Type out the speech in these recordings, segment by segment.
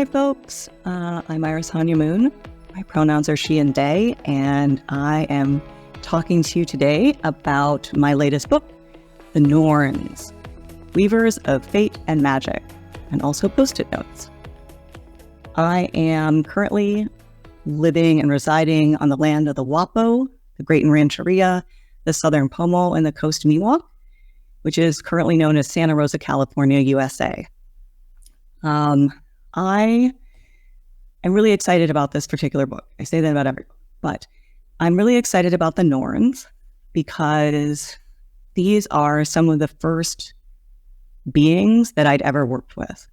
Hi, folks. I'm Irisanya Moon. My pronouns are she and they, and I am talking to you today about my latest book, The Norns, Weavers of Fate and Magic, and also Post-it notes. I am currently living and residing on the land of the Wapo, the Great Rancheria, the Southern Pomo, and the Coast Miwok, which is currently known as Santa Rosa, California, USA. I am really excited about this particular book. I say that about every book, but I'm really excited about the Norns because these are some of the first beings that I'd ever worked with.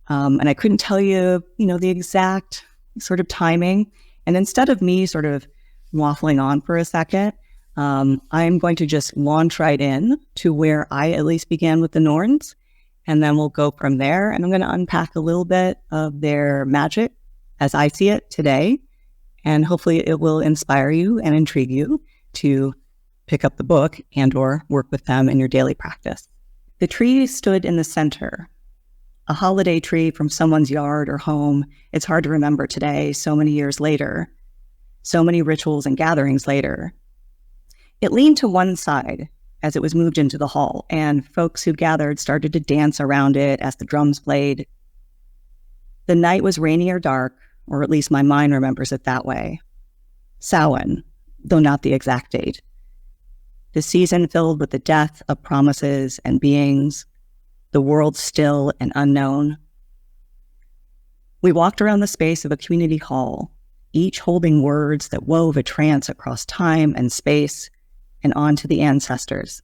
And I couldn't tell you, the exact sort of timing. And instead of me sort of waffling on for a second, I'm going to just launch right in to where I at least began with the Norns. And then we'll go from there. And I'm going to unpack a little bit of their magic as I see it today. And hopefully it will inspire you and intrigue you to pick up the book and or work with them in your daily practice. The tree stood in the center, a holiday tree from someone's yard or home. It's hard to remember today, so many years later, so many rituals and gatherings later. It leaned to one side as it was moved into the hall, and folks who gathered started to dance around it as the drums played. The night was rainy or dark, or at least my mind remembers it that way. Samhain, though not the exact date. The season filled with the death of promises and beings, the world still and unknown. We walked around the space of a community hall, each holding words that wove a trance across time and space, and on to the ancestors.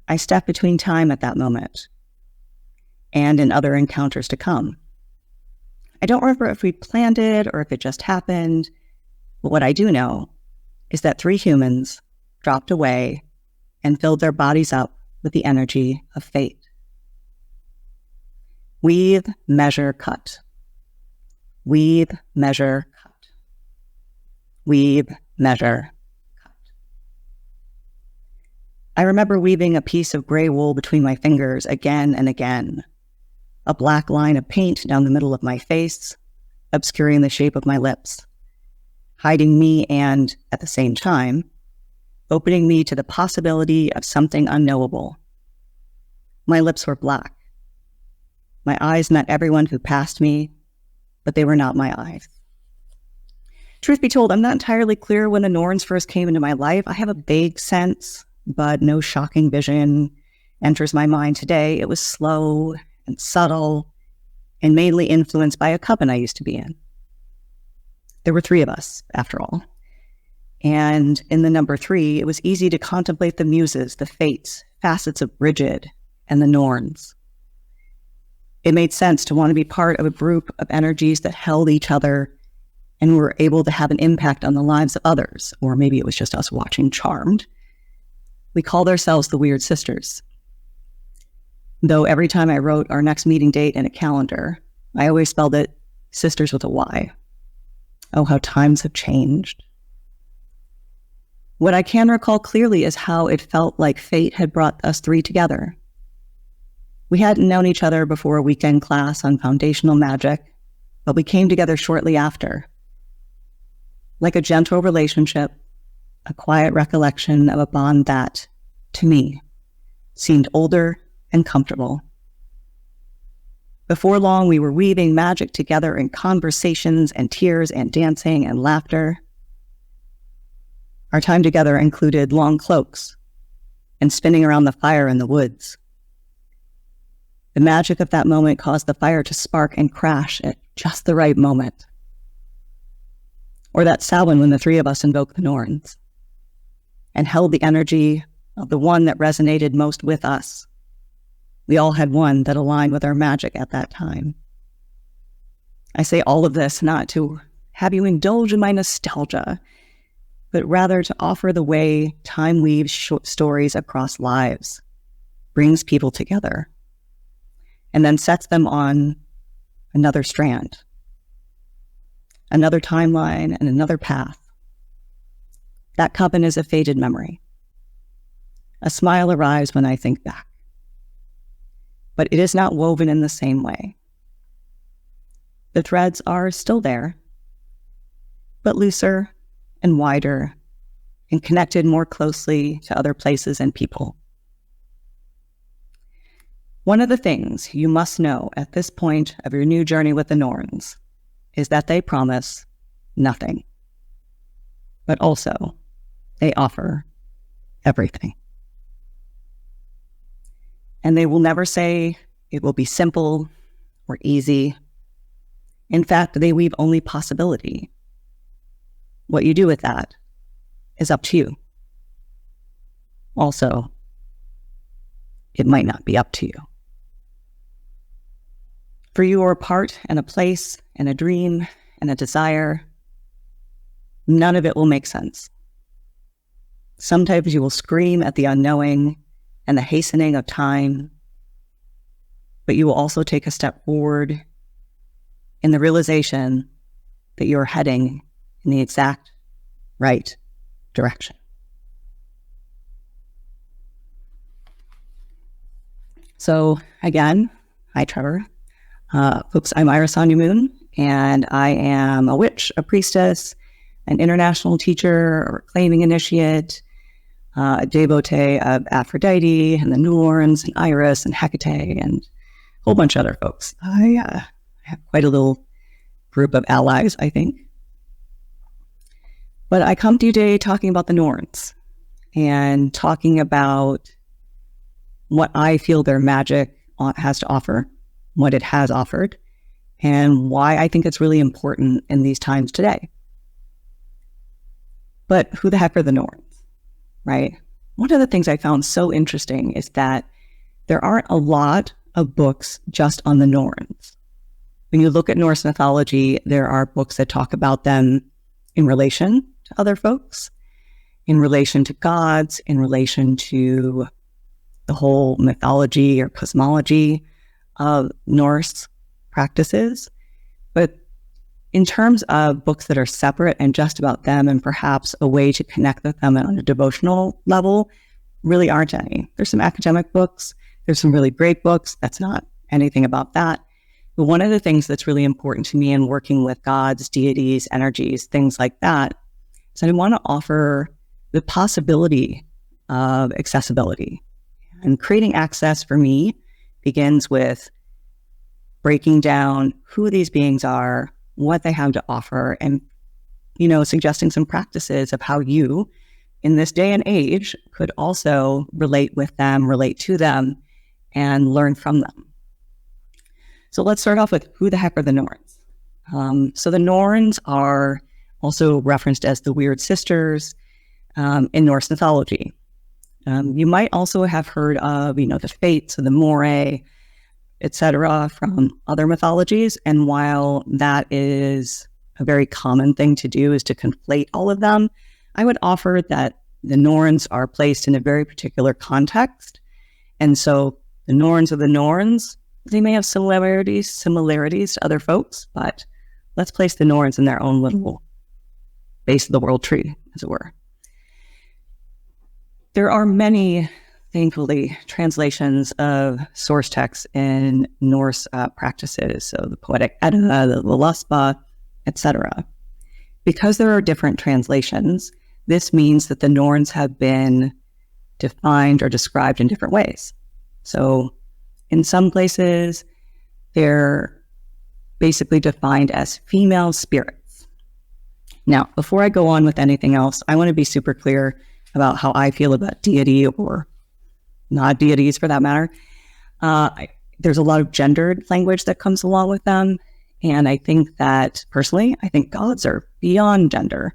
I stepped between time at that moment, and in other encounters to come. I don't remember if we planned it or if it just happened, but what I do know is that 3 humans dropped away and filled their bodies up with the energy of fate. Weave, measure, cut. Weave, measure, cut. Weave, measure, cut. I remember weaving a piece of gray wool between my fingers again and again, a black line of paint down the middle of my face, obscuring the shape of my lips, hiding me and, at the same time, opening me to the possibility of something unknowable. My lips were black. My eyes met everyone who passed me, but they were not my eyes. Truth be told, I'm not entirely clear when the Norns first came into my life. I have a vague sense, but no shocking vision enters my mind today. It was slow and subtle and mainly influenced by a coven I used to be in. There were 3 of us, after all. And in the number 3, it was easy to contemplate the muses, the fates, facets of Bridget, and the Norns. It made sense to want to be part of a group of energies that held each other and were able to have an impact on the lives of others, or maybe it was just us watching Charmed. We called ourselves the Weird Sisters. Though every time I wrote our next meeting date in a calendar, I always spelled it sisters with a Y. Oh, how times have changed. What I can recall clearly is how it felt like fate had brought us 3 together. We hadn't known each other before a weekend class on foundational magic, but we came together shortly after. Like a gentle relationship, a quiet recollection of a bond that, to me, seemed older and comfortable. Before long, we were weaving magic together in conversations and tears and dancing and laughter. Our time together included long cloaks and spinning around the fire in the woods. The magic of that moment caused the fire to spark and crash at just the right moment. Or that Samhain when the 3 of us invoked the Norns and held the energy of the one that resonated most with us. We all had one that aligned with our magic at that time. I say all of this not to have you indulge in my nostalgia, but rather to offer the way time weaves stories across lives, brings people together, and then sets them on another strand, another timeline, and another path. That coven is a faded memory. A smile arrives when I think back. But it is not woven in the same way. The threads are still there, but looser and wider and connected more closely to other places and people. One of the things you must know at this point of your new journey with the Norns is that they promise nothing, but also they offer everything. And they will never say it will be simple or easy. In fact, they leave only possibility. What you do with that is up to you. Also, it might not be up to you. For you are a part and a place and a dream and a desire. None of it will make sense. Sometimes you will scream at the unknowing and the hastening of time, but you will also take a step forward in the realization that you're heading in the exact right direction. So again, hi Trevor. Folks, I'm Irisanya Moon, and I am a witch, a priestess, an international teacher, a reclaiming initiate, a devotee of Aphrodite and the Norns and Iris and Hecate and a whole bunch of other folks. I have quite a little group of allies, I think. But I come to you today talking about the Norns and talking about what I feel their magic has to offer, what it has offered, and why I think it's really important in these times today. But who the heck are the Norns, right? One of the things I found so interesting is that there aren't a lot of books just on the Norns. When you look at Norse mythology, there are books that talk about them in relation to other folks, in relation to gods, in relation to the whole mythology or cosmology of Norse practices. But in terms of books that are separate and just about them and perhaps a way to connect with them on a devotional level, really aren't any. There's some academic books. There's some really great books. That's not anything about that. But one of the things that's really important to me in working with gods, deities, energies, things like that, is that I want to offer the possibility of accessibility. And creating access for me begins with breaking down who these beings are, what they have to offer, and, suggesting some practices of how you, in this day and age, could also relate with them, relate to them, and learn from them. So let's start off with who the heck are the Norns? So the Norns are also referenced as the Weird Sisters in Norse mythology. You might also have heard of, the Fates or the Moray, etc., from other mythologies. And while that is a very common thing to do, is to conflate all of them, I would offer that the Norns are placed in a very particular context. And so the Norns are the Norns. They may have similarities to other folks, but let's place the Norns in their own little base of the world tree, as it were. There are many, thankfully, translations of source texts in Norse practices, so the Poetic Edda, the Voluspa, etc. Because there are different translations, this means that the Norns have been defined or described in different ways. So in some places, they're basically defined as female spirits. Now, before I go on with anything else, I want to be super clear about how I feel about deity or not deities for that matter. There's a lot of gendered language that comes along with them. And I think that, personally, I think gods are beyond gender.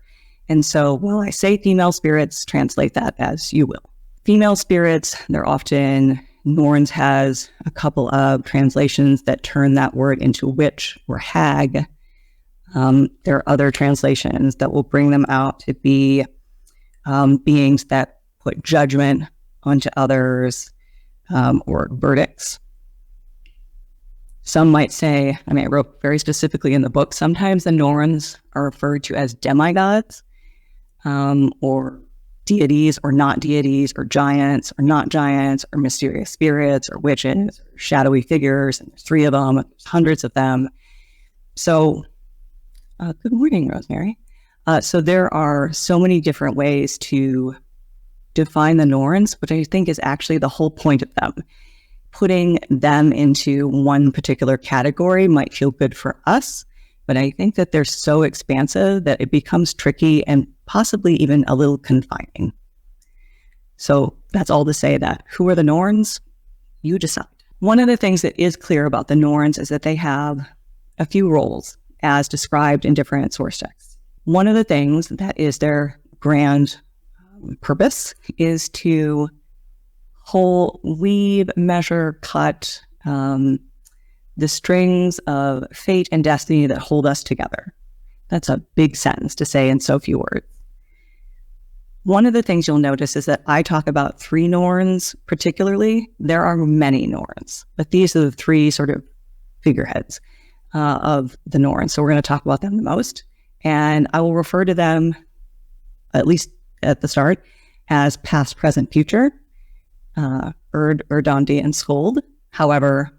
And so while I say female spirits, translate that as you will. Female spirits, they're often, Norns has a couple of translations that turn that word into witch or hag. There are other translations that will bring them out to be beings that put judgment onto others or verdicts. Some might say, I wrote very specifically in the book, sometimes the Norns are referred to as demigods or deities or not deities or giants or not giants or mysterious spirits or witches or shadowy figures. And there's 3 of them, there's hundreds of them. So, good morning, Rosemary. So there are so many different ways to define the Norns, which I think is actually the whole point of them. Putting them into one particular category might feel good for us, but I think that they're so expansive that it becomes tricky and possibly even a little confining. So that's all to say that who are the Norns? You decide. One of the things that is clear about the Norns is that they have a few roles as described in different source texts. One of the things that is their grand purpose is to weave, measure, cut the strings of fate and destiny that hold us together. That's a big sentence to say in so few words. One of the things you'll notice is that I talk about 3 Norns particularly. There are many Norns, but these are the 3 sort of figureheads of the Norns. So we're going to talk about them the most. And I will refer to them, at least at the start, as past, present, future, Urd, Urdandi, and Skold. However,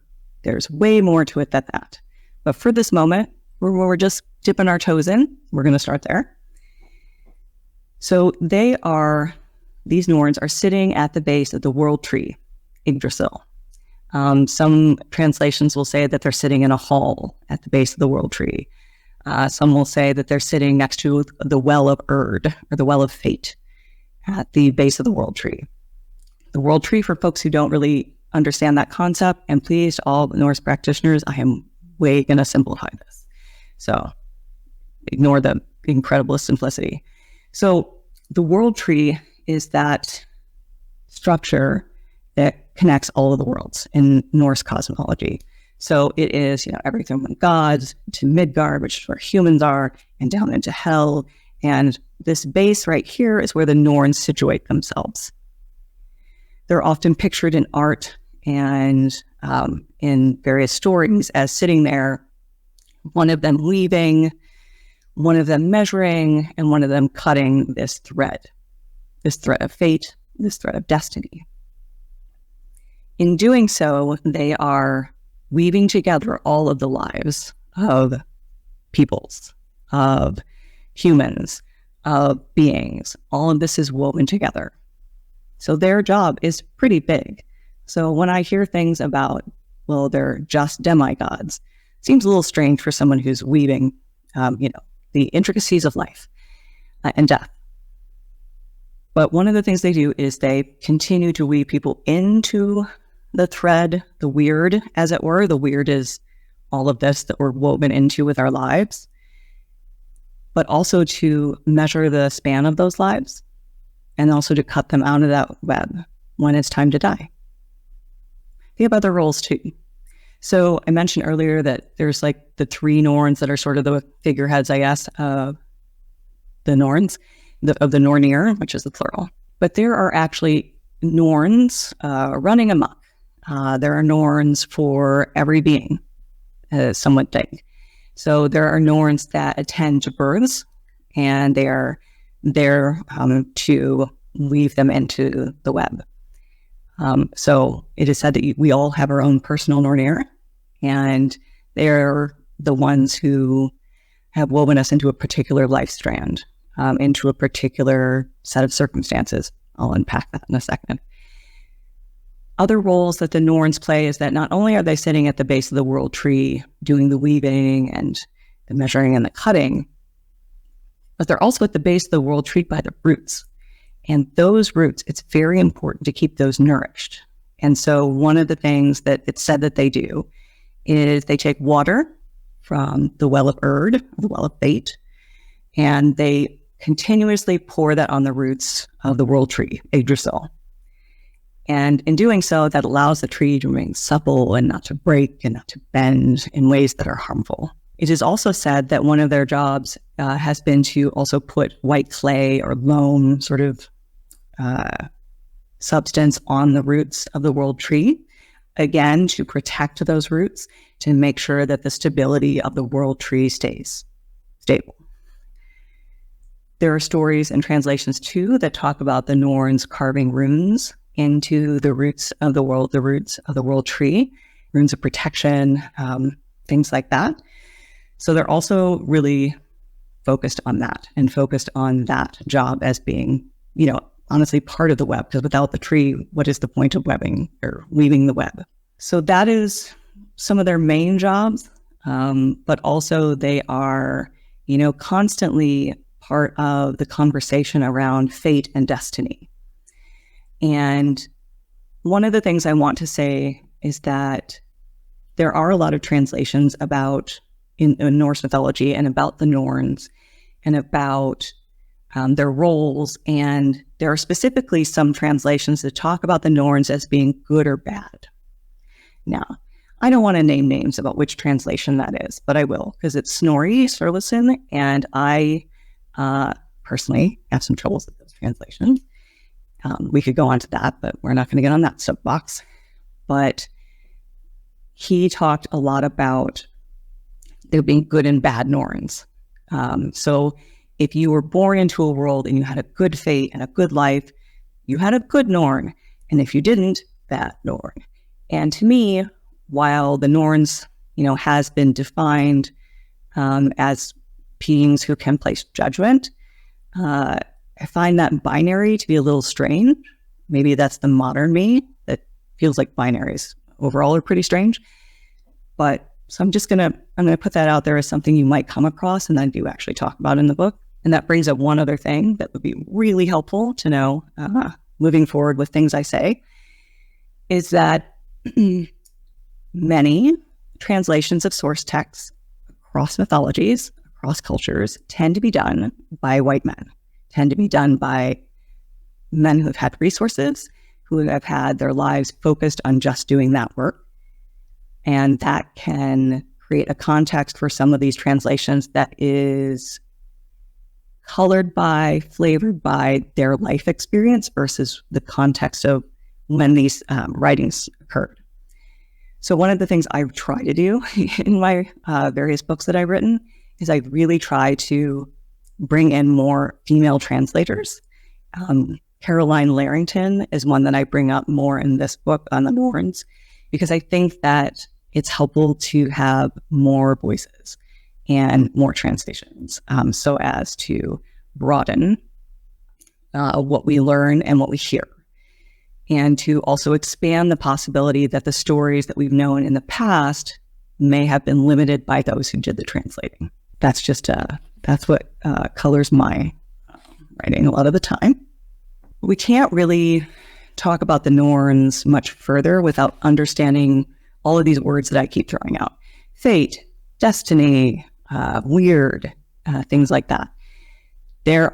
there's way more to it than that. But for this moment, we're just dipping our toes in. We're going to start there. So these Norns are sitting at the base of the world tree, Yggdrasil. Some translations will say that they're sitting in a hall at the base of the world tree. Some will say that they're sitting next to the well of Urd, or the well of fate, at the base of the world tree. The world tree, for folks who don't really understand that concept, and please, all the Norse practitioners, I am way going to simplify this. So ignore the incredible simplicity. So the world tree is that structure that connects all of the worlds in Norse cosmology. So it is, everything from gods to Midgard, which is where humans are, and down into hell. And this base right here is where the Norns situate themselves. They're often pictured in art and in various stories as sitting there, one of them weaving, one of them measuring, and one of them cutting this thread of fate, this thread of destiny. In doing so, they are weaving together all of the lives of peoples, of humans, of beings. All of this is woven together. So their job is pretty big. So when I hear things about, well, they're just demigods, it seems a little strange for someone who's weaving, the intricacies of life and death. But one of the things they do is they continue to weave people into the thread, the weird, as it were. The weird is all of this that we're woven into with our lives, but also to measure the span of those lives and also to cut them out of that web when it's time to die. They have other roles too. So I mentioned earlier that there's like the 3 Norns that are sort of the figureheads, I guess, of the Norns, of the Nornir, which is the plural. But there are actually Norns running amok. There are Norns for every being, some would think. So there are Norns that attend to births, and they are there to weave them into the web. So it is said that we all have our own personal Nornir, and they're the ones who have woven us into a particular life strand, into a particular set of circumstances. I'll unpack that in a second. Other roles that the Norns play is that not only are they sitting at the base of the world tree doing the weaving and the measuring and the cutting, but they're also at the base of the world tree by the roots. And those roots, it's very important to keep those nourished. And so one of the things that it's said that they do is they take water from the well of Urd, the well of fate, and they continuously pour that on the roots of the world tree, Yggdrasil. And in doing so, that allows the tree to remain supple and not to break and not to bend in ways that are harmful. It is also said that one of their jobs has been to also put white clay or loam sort of substance on the roots of the world tree, again, to protect those roots, to make sure that the stability of the world tree stays stable. There are stories and translations too that talk about the Norns carving runes into the roots of the world tree, runes of protection, things like that. So they're also really focused on that and focused on that job as being, honestly part of the web, because without the tree, what is the point of webbing or weaving the web? So that is some of their main jobs, but also they are, constantly part of the conversation around fate and destiny. And one of the things I want to say is that there are a lot of translations about in Norse mythology and about the Norns and about their roles. And there are specifically some translations that talk about the Norns as being good or bad. Now, I don't want to name names about which translation that is, but I will, because it's Snorri Sturluson, and I personally have some troubles with those translations. We could go on to that, but we're not going to get on that soapbox. But he talked a lot about there being good and bad Norns. So if you were born into a world and you had a good fate and a good life, you had a good Norn. And if you didn't, bad Norn. And to me, while the Norns, has been defined as beings who can place judgment, I find that binary to be a little strange. Maybe that's the modern me that feels like binaries overall are pretty strange. But so I'm going to put that out there as something you might come across and then do actually talk about in the book. And that brings up one other thing that would be really helpful to know moving forward with things I say, is that many translations of source texts across mythologies, across cultures, tend to be done by white men, tend to be done by men who have had resources, who have had their lives focused on just doing that work. And that can create a context for some of these translations that is colored by, flavored by their life experience versus the context of when these writings occurred. So one of the things I try to do in my various books that I've written is I really try to bring in more female translators. Caroline Larrington is one that I bring up more in this book on the Norns, because I think that it's helpful to have more voices and more translations, so as to broaden what we learn and what we hear, and to also expand the possibility that the stories that we've known in the past may have been limited by those who did the translating. That's just that's what colors my writing a lot of the time. We can't really talk about the Norns much further without understanding all of these words that I keep throwing out. Fate, destiny, weird, things like that. There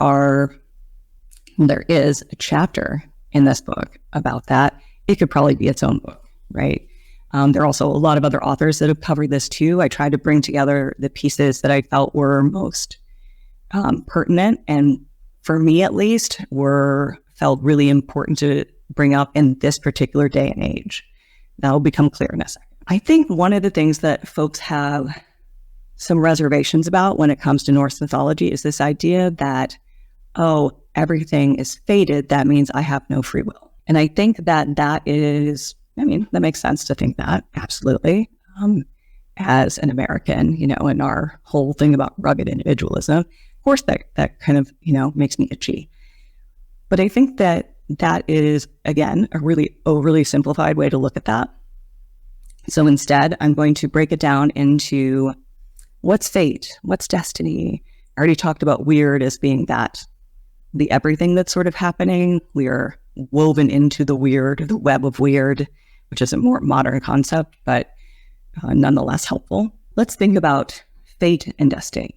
is a chapter in this book about that. It could probably be its own book, right? There are also a lot of other authors that have covered this too. I tried to bring together the pieces that I felt were most pertinent, and for me at least, felt really important to bring up in this particular day and age. That will become clear in a second. I think one of the things that folks have some reservations about when it comes to Norse mythology is this idea that, everything is fated. That means I have no free will. And I think that that makes sense to think that, absolutely. As an American, in our whole thing about rugged individualism, of course that kind of, makes me itchy. But I think that is, again, a really overly simplified way to look at that. So instead, I'm going to break it down into what's fate, what's destiny. I already talked about weird as being the everything that's sort of happening. We are woven into the weird, the web of weird, which is a more modern concept, but nonetheless helpful. Let's think about fate and destiny.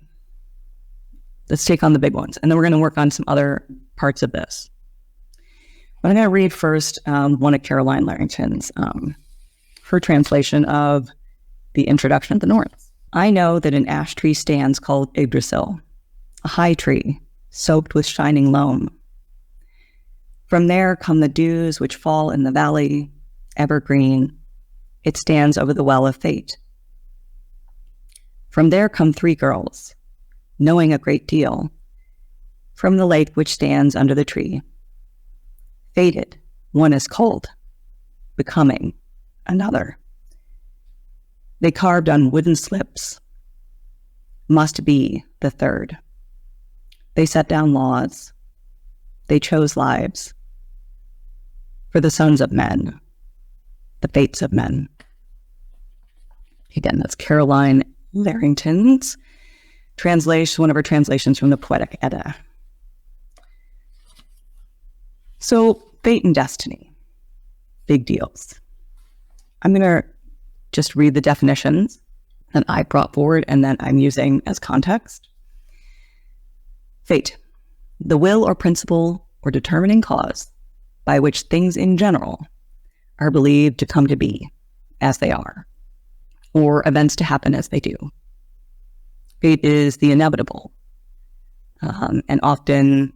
Let's take on the big ones, and then we're going to work on some other parts of this. But I'm going to read first one of Caroline Larrington's, her translation of the introduction of the Norns. I know that an ash tree stands called Yggdrasil, a high tree, soaked with shining loam. From there come the dews which fall in the valley, evergreen. It stands over the well of fate. From there come 3 girls, knowing a great deal, from the lake which stands under the tree. Fated, one is cold, becoming another. They carved on wooden slips. must be the third. They set down laws. They chose lives for the sons of men, the fates of men. Again, that's Caroline Larrington's translation, one of her translations from the Poetic Edda. So, fate and destiny, big deals. I'm going to just read the definitions that I brought forward and that I'm using as context. Fate, the will or principle or determining cause by which things in general are believed to come to be as they are, or events to happen as they do. Fate is the inevitable, and often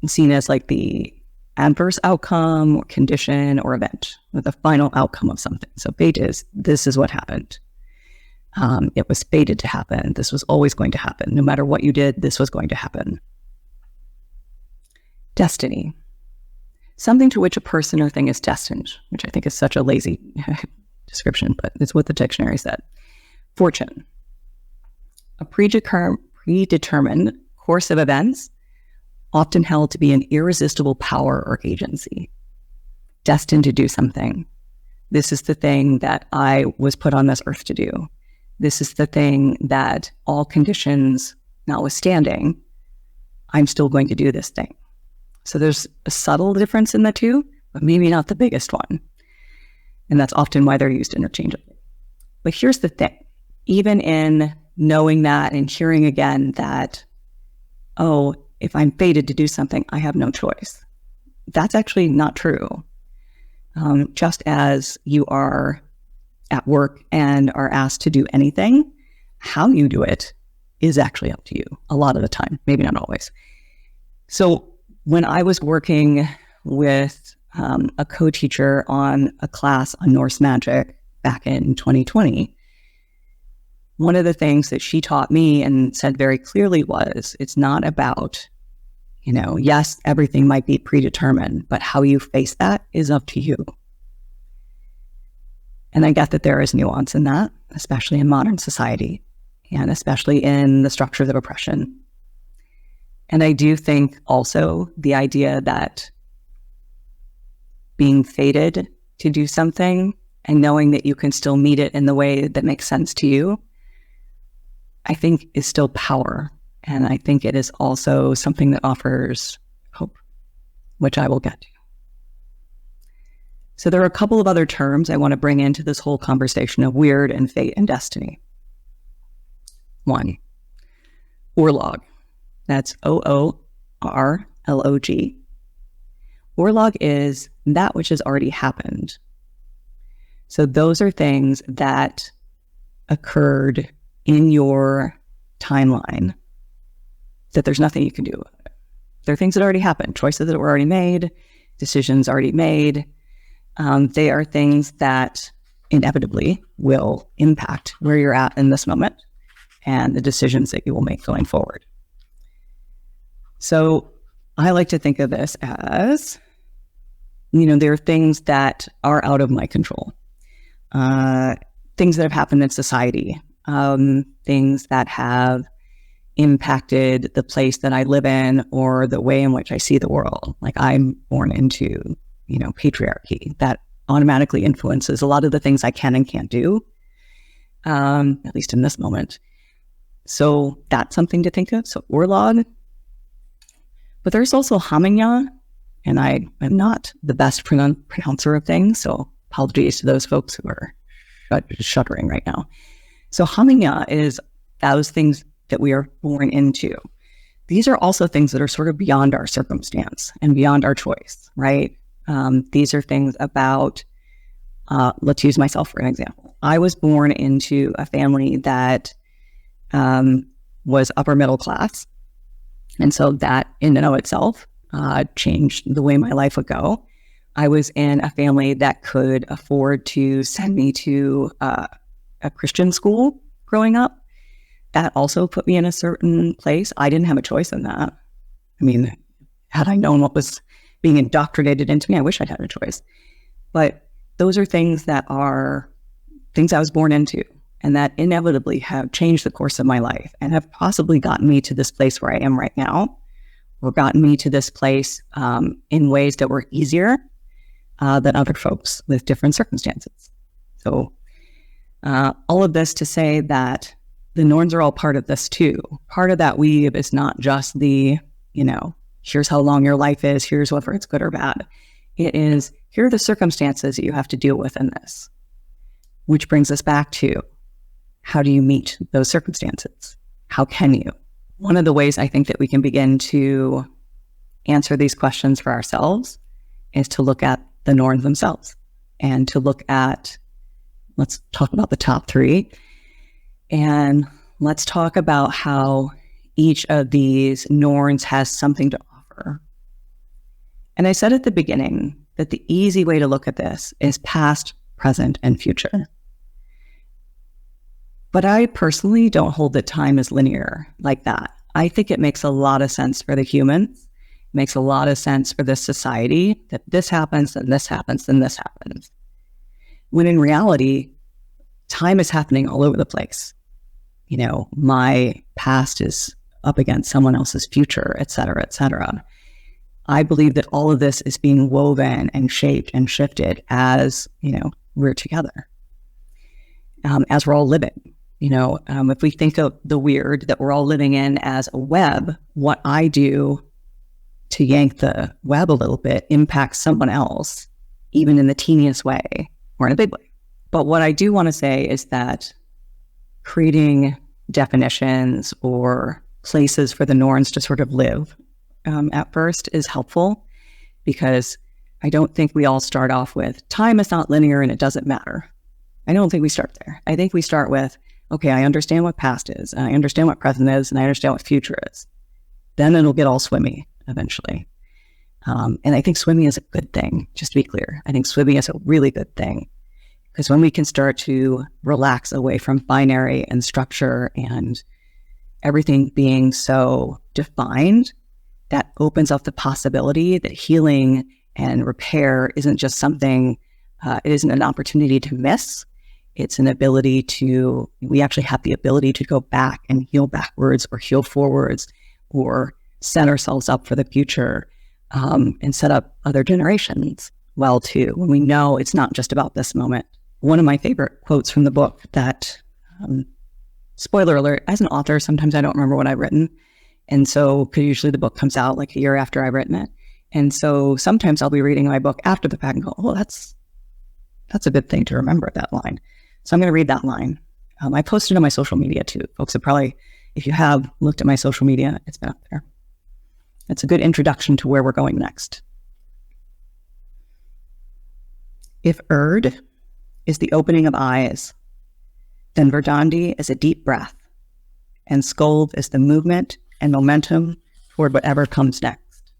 seen as like the adverse outcome or condition or event, or the final outcome of something. So fate is, this is what happened. It was fated to happen. This was always going to happen. No matter what you did, this was going to happen. Destiny, something to which a person or thing is destined, which I think is such a lazy description, but it's what the dictionary said. Fortune, a predetermined course of events, often held to be an irresistible power or agency, destined to do something. This is the thing that I was put on this earth to do. This is the thing that, all conditions notwithstanding, I'm still going to do this thing. So there's a subtle difference in the two, but maybe not the biggest one. And that's often why they're used interchangeably. But here's the thing. Even in knowing that and hearing again that, oh, if I'm fated to do something, I have no choice. That's actually not true. Just as you are at work and are asked to do anything, how you do it is actually up to you a lot of the time, maybe not always. So when I was working with a co-teacher on a class on Norse magic back in 2020, one of the things that she taught me and said very clearly was, it's not about, yes, everything might be predetermined, but how you face that is up to you. And I get that there is nuance in that, especially in modern society, and especially in the structures of oppression. And I do think also the idea that being fated to do something and knowing that you can still meet it in the way that makes sense to you, I think is still power. And I think it is also something that offers hope, which I will get to. So there are a couple of other terms I want to bring into this whole conversation of weird and fate and destiny. One, orlog. That's OORLOG. Orlog is that which has already happened. So those are things that occurred in your timeline that there's nothing you can do about it. They're things that already happened, choices that were already made, decisions already made. They are things that inevitably will impact where you're at in this moment and the decisions that you will make going forward. So I like to think of this as, there are things that are out of my control, things that have happened in society, things that have impacted the place that I live in or the way in which I see the world. Like I'm born into, patriarchy that automatically influences a lot of the things I can and can't do, at least in this moment. So that's something to think of. So orlog. But there's also Hamanya, and I am not the best pronouncer of things, so apologies to those folks who are shuddering right now. So Hamanya is those things that we are born into. These are also things that are sort of beyond our circumstance and beyond our choice, right? These are things about, let's use myself for an example. I was born into a family that was upper middle class. And so that in and of itself changed the way my life would go. I was in a family that could afford to send me to a Christian school growing up. That also put me in a certain place. I didn't have a choice in that. I mean, had I known what was being indoctrinated into me, I wish I'd had a choice. But those are things that are things I was born into. and that inevitably have changed the course of my life and have possibly gotten me to this place where I am right now, or gotten me to this place in ways that were easier than other folks with different circumstances. So all of this to say that the Norns are all part of this too. Part of that weave is not just the, here's how long your life is, here's whether it's good or bad. It is, here are the circumstances that you have to deal with in this. Which brings us back to, how do you meet those circumstances? How can you? One of the ways I think that we can begin to answer these questions for ourselves is to look at the Norns themselves and to look at, let's talk about the top three, and let's talk about how each of these Norns has something to offer. And I said at the beginning that the easy way to look at this is past, present, and future. But I personally don't hold that time as linear like that. I think it makes a lot of sense for the humans. It makes a lot of sense for this society that this happens, and this happens, and this happens. When in reality, time is happening all over the place. My past is up against someone else's future, et cetera, et cetera. I believe that all of this is being woven and shaped and shifted as, we're together, as we're all living. If we think of the weird that we're all living in as a web, what I do to yank the web a little bit impacts someone else, even in the teeniest way or in a big way. But what I do want to say is that creating definitions or places for the Norns to sort of live at first is helpful, because I don't think we all start off with time is not linear and it doesn't matter. I don't think we start there. I think we start with, okay, I understand what past is, and I understand what present is, and I understand what future is. Then it'll get all swimmy eventually. And I think swimming is a good thing, just to be clear. I think swimming is a really good thing, because when we can start to relax away from binary and structure and everything being so defined, that opens up the possibility that healing and repair isn't just something, it isn't an opportunity to miss. It's an ability to, we actually have the ability to go back and heal backwards or heal forwards or set ourselves up for the future and set up other generations well too, when we know it's not just about this moment. One of my favorite quotes from the book that, spoiler alert, as an author, sometimes I don't remember what I've written. And so, because usually the book comes out like a year after I've written it. And so sometimes I'll be reading my book after the fact and go, oh, that's a good thing to remember, that line. So I'm going to read that line. I posted on my social media too. Folks have probably, if you have looked at my social media, it's been up there. It's a good introduction to where we're going next. If Erd is the opening of eyes, then Verdandi is a deep breath, and Skuld is the movement and momentum toward whatever comes next.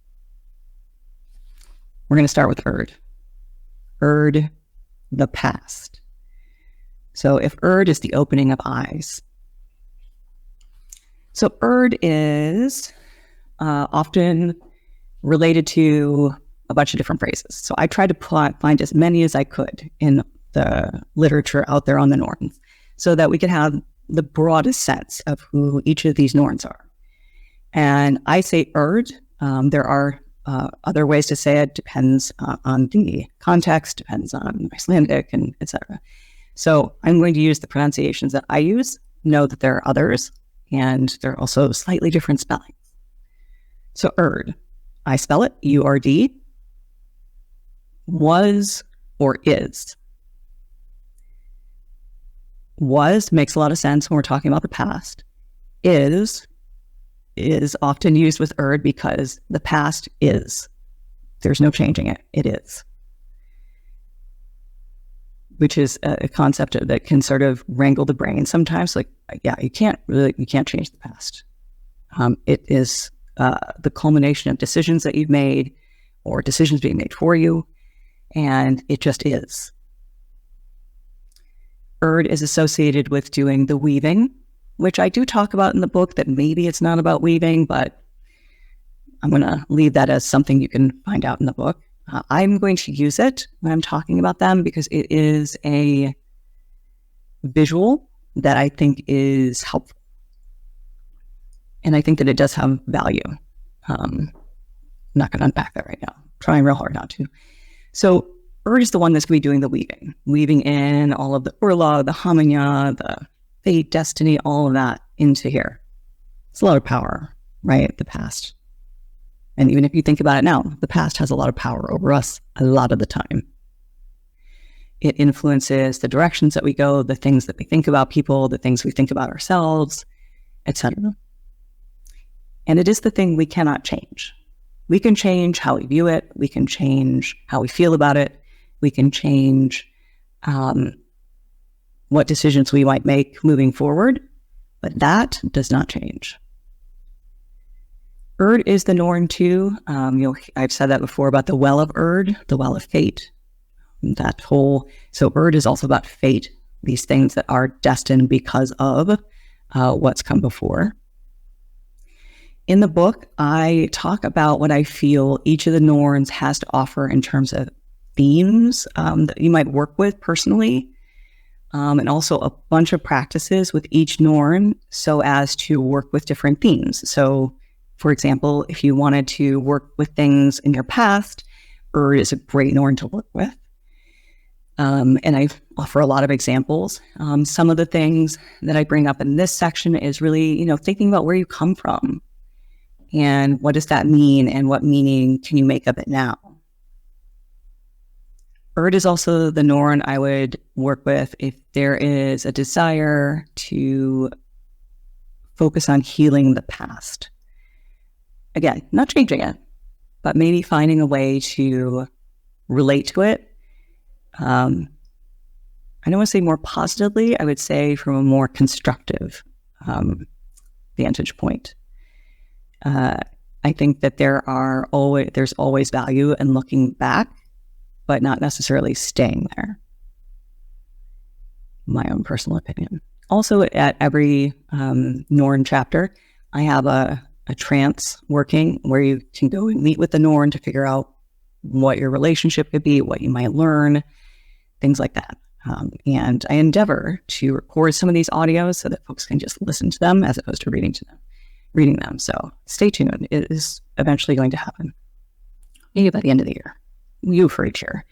We're going to start with Erd. Erd, the past. So if Erd is the opening of eyes. So Erd is often related to a bunch of different phrases. So I tried to find as many as I could in the literature out there on the Norns, so that we could have the broadest sense of who each of these Norns are. And I say Erd. There are other ways to say it, depends on the context, depends on Icelandic, and etc. So I'm going to use the pronunciations that I use. Know that there are others, and there are also slightly different spellings. So Erd, I spell it U-R-D, was or is. Was makes a lot of sense when we're talking about the past. Is often used with Erd because the past is. There's no changing it. It is. Which is a concept that can sort of wrangle the brain sometimes. Like, yeah, you can't change the past. It is the culmination of decisions that you've made or decisions being made for you, and it just is. Erd is associated with doing the weaving, which I do talk about in the book, that maybe it's not about weaving, but I'm going to leave that as something you can find out in the book. I'm going to use it when I'm talking about them because it is a visual that I think is helpful. And I think that it does have value. I'm not going to unpack that right now. I'm trying real hard not to. So Erd is the one that's going to be doing the weaving in all of the Urla, the Hamanya, the fate, destiny, all of that into here. It's a lot of power, right? The past. And even if you think about it now, the past has a lot of power over us a lot of the time. It influences the directions that we go, the things that we think about people, the things we think about ourselves, etc. And it is the thing we cannot change. We can change how we view it. We can change how we feel about it. We can change what decisions we might make moving forward, but that does not change. Erd is the Norn too. I've said that before about the well of Erd, the well of fate. So Erd is also about fate, these things that are destined because of what's come before. In the book, I talk about what I feel each of the Norns has to offer in terms of themes that you might work with personally, and also a bunch of practices with each Norn so as to work with different themes. So, for example, if you wanted to work with things in your past, Erd is a great Norn to work with. And I offer a lot of examples. Some of the things that I bring up in this section is really, thinking about where you come from and what does that mean and what meaning can you make of it now. Erd is also the Norn I would work with if there is a desire to focus on healing the past. Again, not changing it, but maybe finding a way to relate to it. I don't want to say more positively, I would say from a more constructive vantage point. I think that there's always value in looking back, but not necessarily staying there. My own personal opinion. Also, at every Norn chapter, I have a trance working where you can go and meet with the Norn to figure out what your relationship could be, what you might learn, things like that. And I endeavor to record some of these audios so that folks can just listen to them as opposed to reading them. So stay tuned. It is eventually going to happen. Maybe by the end of the year. For each year.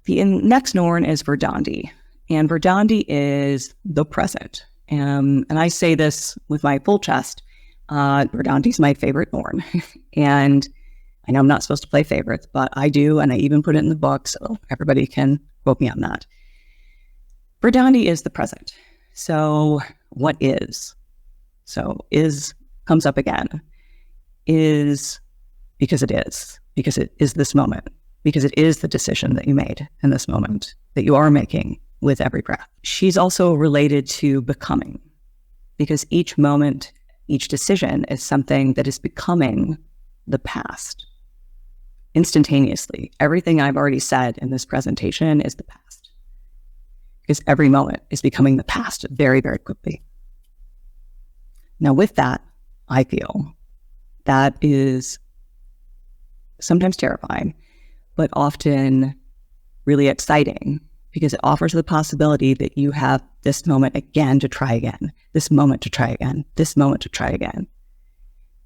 The next Norn is Verdandi. And Verdandi is the present. And I say this with my full chest. Verdandi is my favorite Norn. And I know I'm not supposed to play favorites, but I do, and I even put it in the book, so everybody can quote me on that. Verdandi is the present. So what is? So is comes up again. Is because it is this moment, because it is the decision that you made in this moment, that you are making with every breath. She's also related to becoming, because each moment, each decision is something that is becoming the past. Instantaneously, everything I've already said in this presentation is the past, because every moment is becoming the past very, very quickly. Now with that, I feel that is sometimes terrifying, but often really exciting, because it offers the possibility that you have this moment again to try again, this moment to try again, this moment to try again.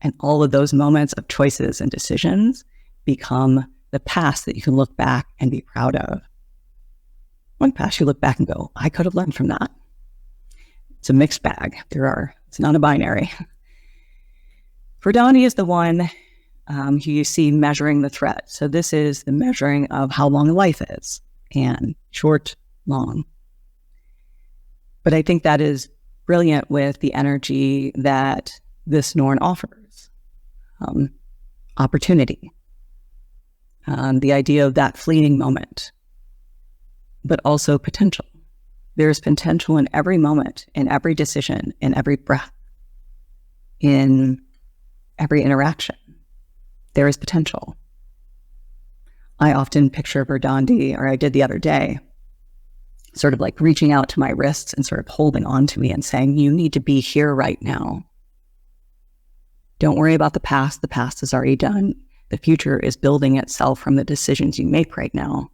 And all of those moments of choices and decisions become the past that you can look back and be proud of. One past you look back and go, I could have learned from that. It's a mixed bag. It's not a binary. Verdandi is the one who you see measuring the thread. So this is the measuring of how long life is, and short, long. But I think that is brilliant with the energy that this Norn offers. Opportunity. The idea of that fleeting moment, but also potential. There's potential in every moment, in every decision, in every breath, in every interaction. There is potential. I often picture Verdandi, or I did the other day, sort of like reaching out to my wrists and sort of holding on to me and saying, you need to be here right now. Don't worry about the past. The past is already done. The future is building itself from the decisions you make right now.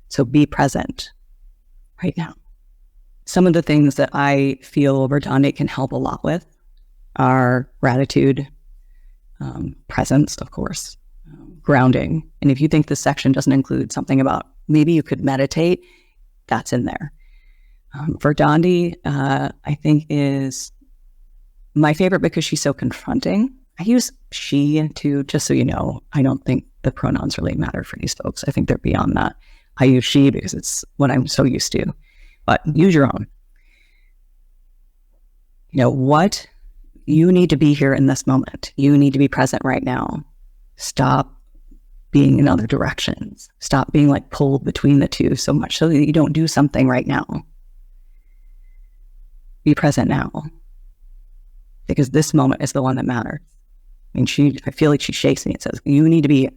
So be present right now. Some of the things that I feel Verdandi can help a lot with are gratitude, presence, of course, grounding. And if you think this section doesn't include something about maybe you could meditate, that's in there. Verdandi, I think, is my favorite because she's so confronting. I use she to, just so you know, I don't think the pronouns really matter for these folks. I think they're beyond that. I use she because it's what I'm so used to, but use your own. What you need to be here in this moment. You need to be present right now. Stop being in other directions. Stop being like pulled between the two so much so that you don't do something right now. Be present now. Because this moment is the one that matters. I feel like she shakes me and says, you need to be here.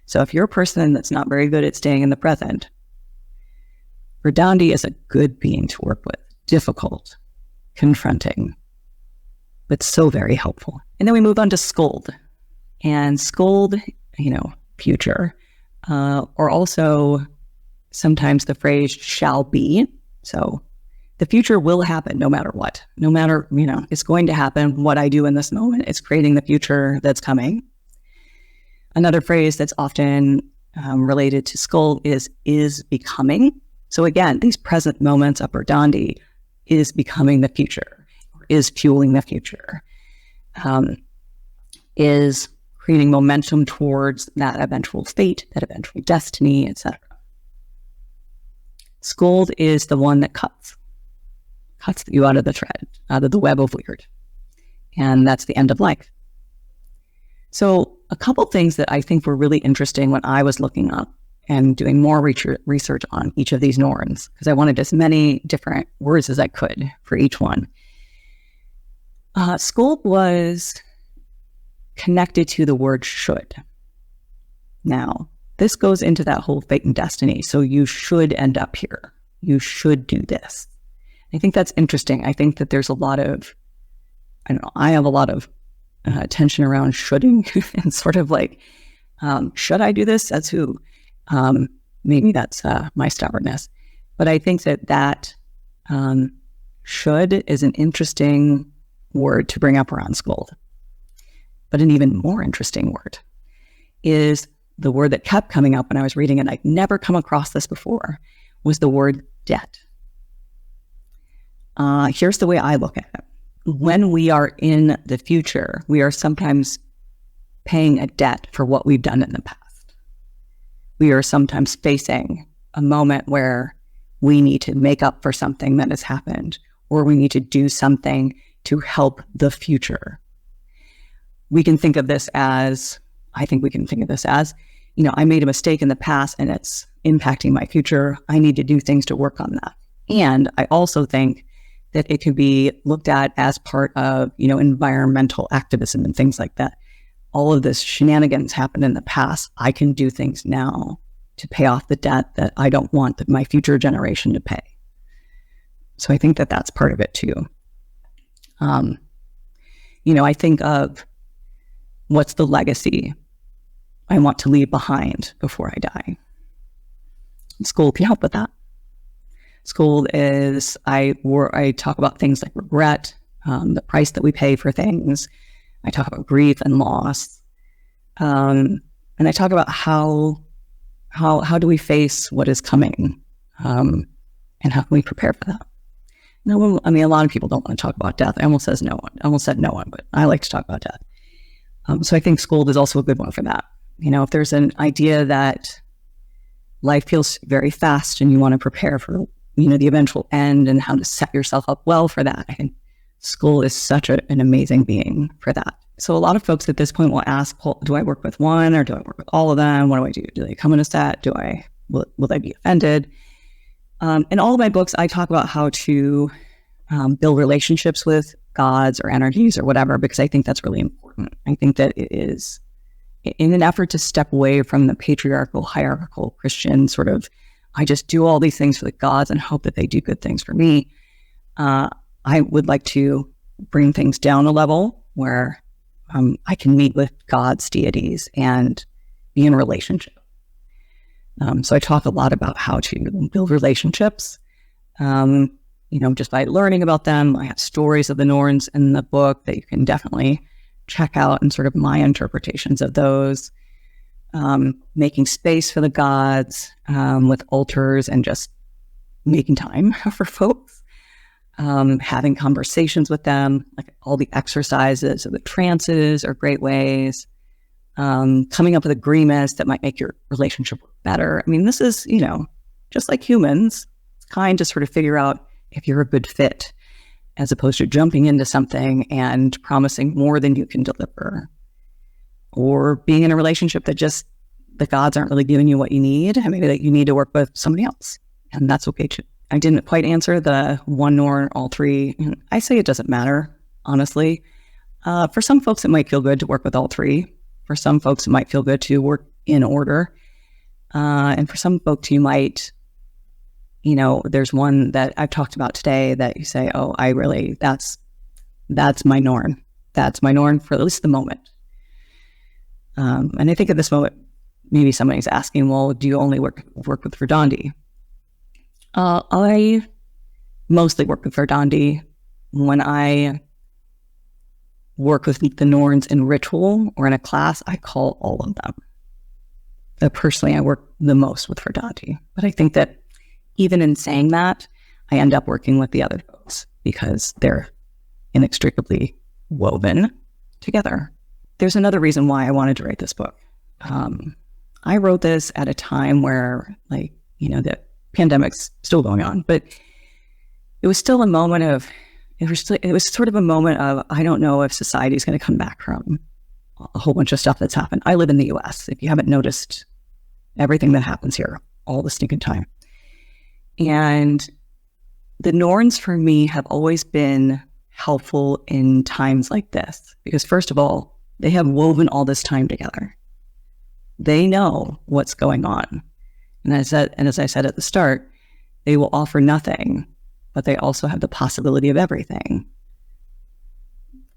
So if you're a person that's not very good at staying in the present, Verdandi is a good being to work with. Difficult, confronting, but so very helpful. And then we move on to Scold. And Scold, future, or also sometimes the phrase shall be. So the future will happen no matter what. No matter, it's going to happen. What I do in this moment is creating the future that's coming. Another phrase that's often related to Scold is becoming. So again, these present moments of Verdandi is becoming the future, is fueling the future, is creating momentum towards that eventual fate, that eventual destiny, etc. Scold is the one that cuts you out of the thread, out of the web of weird. And that's the end of life. So a couple things that I think were really interesting when I was looking up and doing more research on each of these Norns, because I wanted as many different words as I could for each one. Scold was connected to the word should. Now, this goes into that whole fate and destiny. So you should end up here. You should do this. I think that's interesting. I think that there's a lot of, I have a lot of tension around shoulding and sort of like, should I do this? That's who. Maybe that's my stubbornness. But I think that should is an interesting word to bring up around Scold. But an even more interesting word is the word that kept coming up when I was reading it. I'd never come across this before, was the word debt. Here's the way I look at it. When we are in the future, we are sometimes paying a debt for what we've done in the past. We are sometimes facing a moment where we need to make up for something that has happened, or we need to do something to help the future. I think we can think of this as, I made a mistake in the past and it's impacting my future. I need to do things to work on that. And I also think that it could be looked at as part of, environmental activism and things like that. All of this shenanigans happened in the past. I can do things now to pay off the debt that I don't want my future generation to pay. So I think that that's part of it too. I think of what's the legacy I want to leave behind before I die. Scold can help with that. Scold is, I talk about things like regret, the price that we pay for things. I talk about grief and loss. And I talk about how do we face what is coming, and how can we prepare for that? A lot of people don't want to talk about death. I almost said no one, but I like to talk about death. So I think Scold is also a good one for that. If there's an idea that life feels very fast and you want to prepare for, the eventual end and how to set yourself up well for that, I think Scold is such an amazing being for that. So a lot of folks at this point will ask, well, do I work with one or do I work with all of them? What do I do? Do they come in a set? Will they be offended? In all of my books, I talk about how to build relationships with gods or energies or whatever, because I think that's really important. I think that it is in an effort to step away from the patriarchal, hierarchical Christian sort of, I just do all these things for the gods and hope that they do good things for me. I would like to bring things down a level where I can meet with gods, deities, and be in relationship. So I talk a lot about how to build relationships. just by learning about them. I have stories of the Norns in the book that you can definitely check out, and sort of my interpretations of those. Making space for the gods with altars and just making time for folks. Having conversations with them, like all the exercises or the trances are great ways. Coming up with agreements that might make your relationship work better. I mean, this is, just like humans, it's kind to sort of figure out if you're a good fit, as opposed to jumping into something and promising more than you can deliver. Or being in a relationship that just the gods aren't really giving you what you need, and maybe that you need to work with somebody else. And that's okay too. I didn't quite answer the one Norn, all three. I say it doesn't matter, honestly. For some folks, it might feel good to work with all three. For some folks, it might feel good to work in order. And for some folks, you might, there's one that I've talked about today that you say, oh, that's my Norn. That's my Norn for at least the moment. And I think at this moment, maybe somebody's asking, well, do you only work with Verdandi? I mostly work with Verdandi. When I work with the Norns in ritual or in a class, I call all of them. But personally, I work the most with Verdandi. But I think that even in saying that, I end up working with the other folks because they're inextricably woven together. There's another reason why I wanted to write this book. I wrote this at a time where, the pandemic's still going on, but it was still a moment of, it was sort of a moment of, I don't know if society is going to come back from a whole bunch of stuff that's happened. I live in the US. If you haven't noticed everything that happens here all the stinking time. And the Norns for me have always been helpful in times like this, because first of all, they have woven all this time together. They know what's going on. And as I said at the start, they will offer nothing, but they also have the possibility of everything.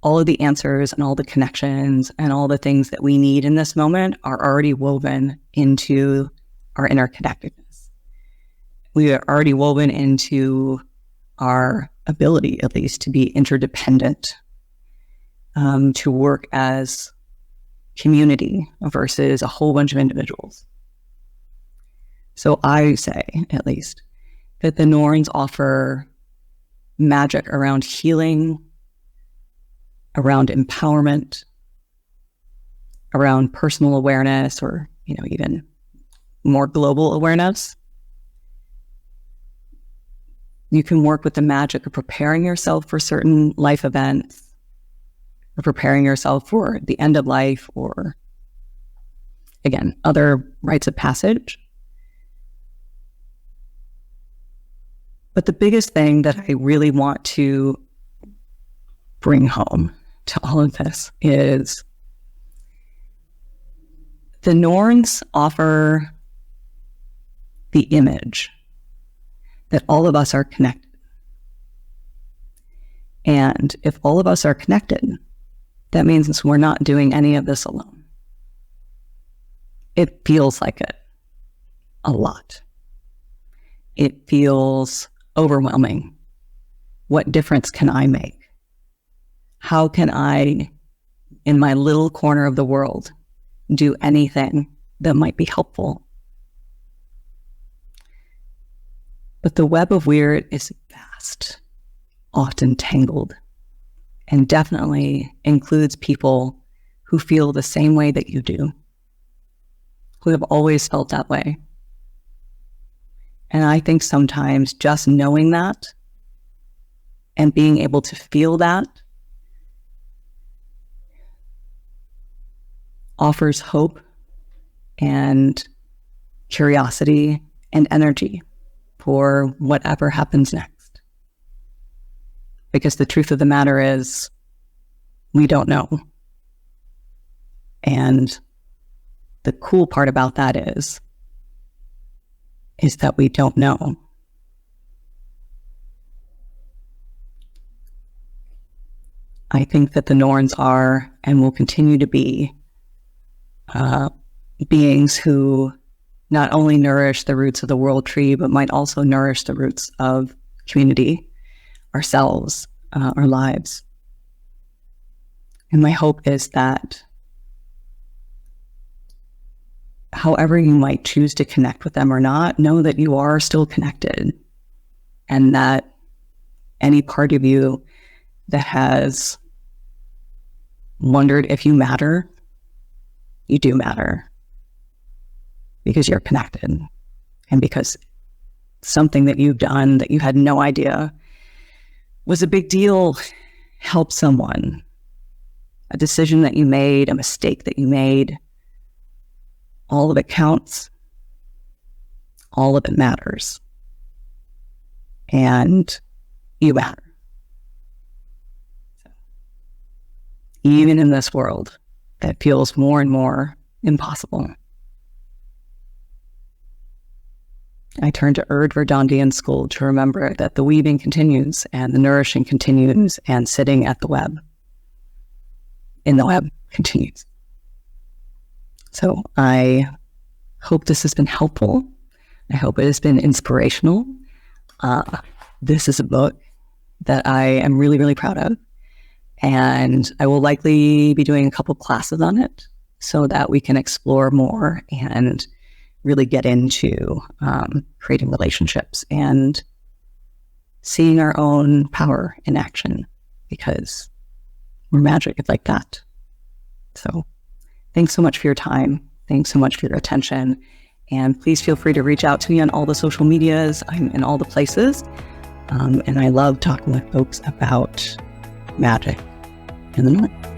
All of the answers and all the connections and all the things that we need in this moment are already woven into our interconnectedness. We are already woven into our ability, at least, to be interdependent, to work as community versus a whole bunch of individuals. So I say, at least, that the Norns offer magic around healing, around empowerment, around personal awareness, or, even more global awareness. You can work with the magic of preparing yourself for certain life events, or preparing yourself for the end of life, or, again, other rites of passage. But the biggest thing that I really want to bring home to all of this is the Norns offer the image that all of us are connected. And if all of us are connected, that means we're not doing any of this alone. It feels like it a lot. It feels overwhelming. What difference can I make? How can I, in my little corner of the world, do anything that might be helpful? But the web of weird is vast, often tangled, and definitely includes people who feel the same way that you do, who have always felt that way. And I think sometimes just knowing that and being able to feel that offers hope and curiosity and energy for whatever happens next. Because the truth of the matter is, we don't know. And the cool part about that is that we don't know. I think that the Norns are and will continue to be beings who not only nourish the roots of the world tree, but might also nourish the roots of community ourselves, our lives. And my hope is that however you might choose to connect with them or not, know that you are still connected, and that any part of you that has wondered if you matter, you do matter, because you're connected, and because something that you've done that you had no idea was a big deal helped someone. A decision that you made, a mistake that you made, all of it counts. All of it matters. And you matter. So, even in this world that feels more and more impossible, I turn to Erd Verdondian School to remember that the weaving continues and the nourishing continues, and sitting at the web, in the web, continues. So I hope this has been helpful. I hope it has been inspirational. This is a book that I am really, really proud of. And I will likely be doing a couple classes on it so that we can explore more and really get into creating relationships and seeing our own power in action, because we're magic. It's like that. So thanks so much for your time. Thanks so much for your attention. And please feel free to reach out to me on all the social medias. I'm in all the places. And I love talking with folks about magic in the North.